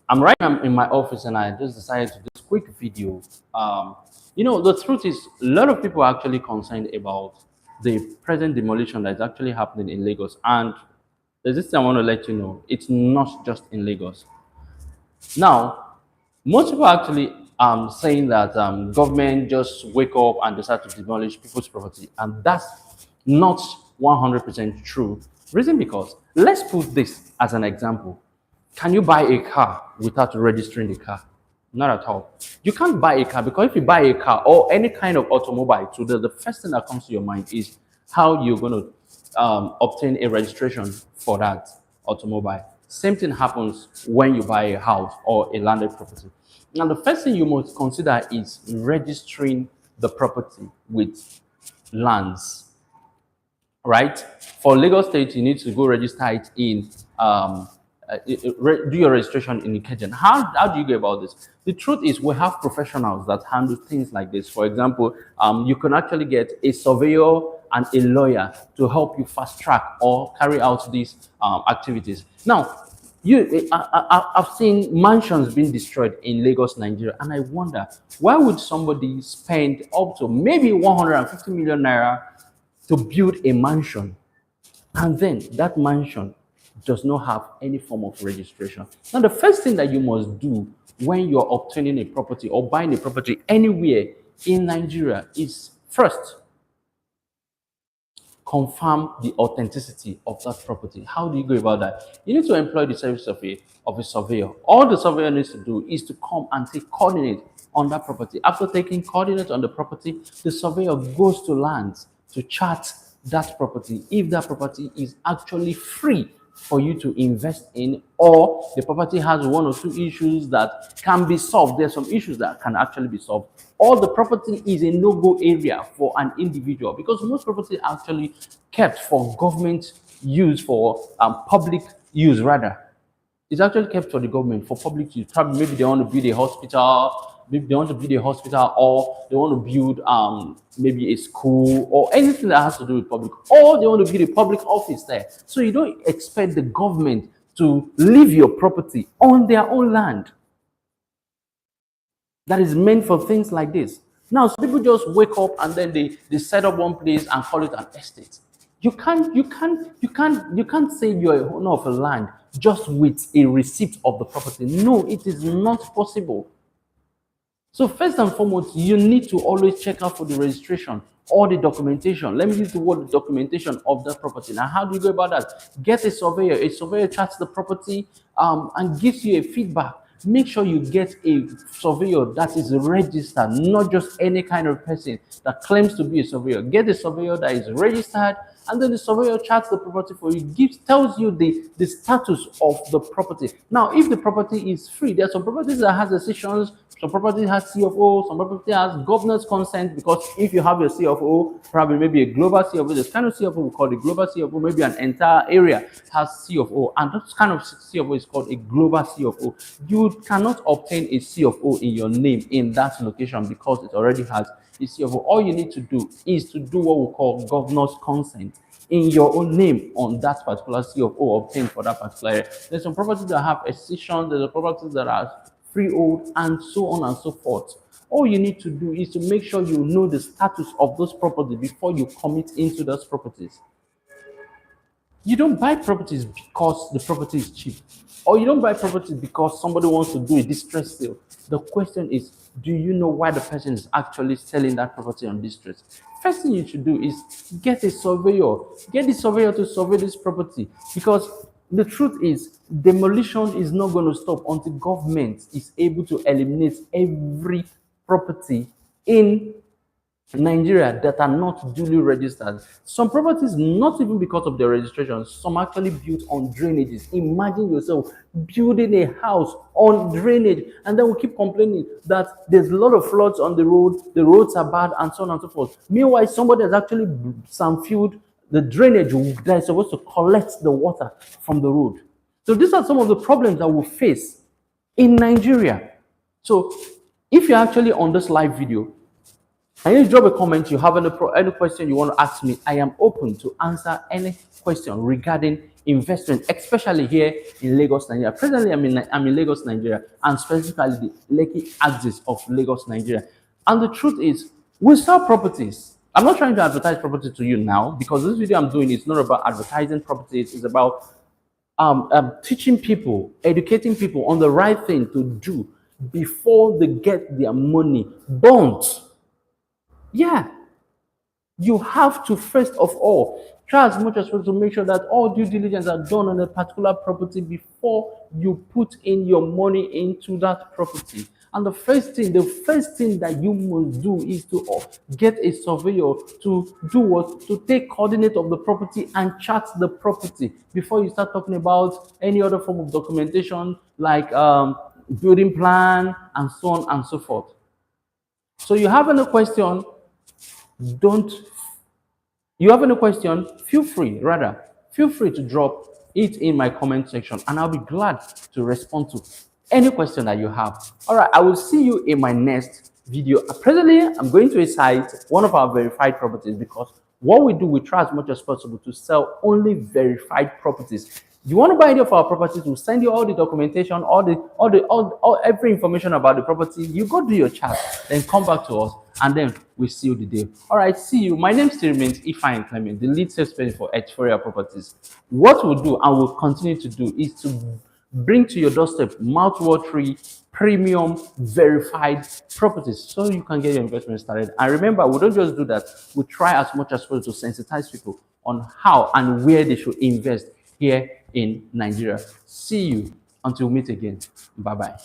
I'm in my office and I just decided to do this quick video. The truth is, a lot of people are actually concerned about the present demolition that is actually happening in Lagos. And there's this thing I want to let you know: it's not just in Lagos. Now, most people are actually saying that government just wake up and decide to demolish people's property, and that's not 100% true. Reason because let's put this as an example. Can you buy a car without registering the car? Not at all. You can't buy a car because if you buy a car or any kind of automobile, today the first thing that comes to your mind is how you're going to obtain a registration for that automobile. Same thing happens when you buy a house or a landed property. Now, the first thing you must consider is registering the property with lands, right? For Lagos State, you need to go register it in, do your registration in Ikeja. How do you go about this? The truth is, we have professionals that handle things like this. For example, you can actually get a surveyor and a lawyer to help you fast track or carry out these activities. Now, I've seen mansions being destroyed in Lagos, Nigeria, and I wonder why would somebody spend up to maybe 150 million naira to build a mansion, and then that mansion does not have any form of registration. Now, the first thing that you must do when you're obtaining a property or buying a property anywhere in Nigeria is first confirm the authenticity of that property. How do you go about that? You need to employ the service of a surveyor. All the surveyor needs to do is to come and take coordinate on that property. After taking coordinates on the property, the surveyor goes to lands to chart that property if that property is actually free for you to invest in, or the property has one or two issues that can be solved. There's some issues that can actually be solved, or the property is a no-go area for an individual, because most property are actually kept for government use, for public use rather. It's actually kept for the government for public use. Probably maybe they want to build a hospital, maybe they want to build a hospital, or they want to build maybe a school or anything that has to do with public, or they want to build a public office there. So you don't expect the government to leave your property on their own land that is meant for things like this. Now, so people just wake up and then they set up one place and call it an estate. You can't say you're a owner of a land just with a receipt of the property. No, it is not possible. So first and foremost, you need to always check out for the registration or the documentation. Let me use the word documentation of that property. Now, how do you go about that? Get a surveyor. A surveyor charts the property and gives you a feedback. Make sure you get a surveyor that is registered, not just any kind of person that claims to be a surveyor. Get a surveyor that is registered, and then the surveyor charts the property for you, tells you the status of the property. Now, if the property is free, there are some properties that has decisions, some property has CFO, some property has governor's consent, because if you have your CFO, probably maybe a global CFO, this kind of CFO we call the global CFO, maybe an entire area has CFO, and that kind of CFO is called a global CFO. You cannot obtain a CFO in your name in that location because it already has a CFO. All you need to do is to do what we call governor's consent in your own name on that particular CFO obtained for that particular area. There's some properties that have accession, there's properties that are freehold, and so on and so forth. All you need to do is to make sure you know the status of those properties before you commit into those properties. You don't buy properties because the property is cheap, or you don't buy properties because somebody wants to do a distress sale. The question is, do you know why the person is actually selling that property on distress? First thing you should do is get a surveyor. Get the surveyor to survey this property, because the truth is, demolition is not going to stop until government is able to eliminate every property in Nigeria that are not duly registered. Some properties, not even because of their registration, some actually built on drainages. Imagine yourself building a house on drainage, and then we keep complaining that there's a lot of floods on the roads are bad, and so on and so forth. Meanwhile, somebody has actually filled the drainage that is supposed to collect the water from the road. So these are some of the problems that we face in Nigeria. So if you're actually on this live video, and you drop a comment, you have any question you want to ask me, I am open to answer any question regarding investment, especially here in Lagos, Nigeria. Presently, I'm in Lagos, Nigeria, and specifically the Lekki axis of Lagos, Nigeria. And the truth is, we sell properties. I'm not trying to advertise property to you now, because this video I'm doing is not about advertising properties. It's about teaching people, educating people on the right thing to do before they get their money burnt. Yeah, you have to first of all try as much as possible to make sure that all due diligence are done on a particular property before you put in your money into that property. And the first thing that you must do is to get a surveyor to do what? To take coordinate of the property and chart the property before you start talking about any other form of documentation like building plan and so on and so forth. So you have any question, don't you have any question, feel free to drop it in my comment section, and I'll be glad to respond to any question that you have. All right, I will see you in my next video. Presently, I'm going to a site, one of our verified properties, because what we do, we try as much as possible to sell only verified properties. You want to buy any of our properties, we'll send you all the documentation, every information about the property. You go do your chart, then come back to us, and then we seal the deal. All right, see you. My name still remains Ifeanyi Clement, the lead salesperson for Euphoria Properties. What we'll do and we'll continue to do is to bring to your doorstep mouth-watering, premium, verified properties so you can get your investment started. And remember, we don't just do that. We try as much as possible to sensitize people on how and where they should invest here in Nigeria. See you until we meet again. Bye-bye.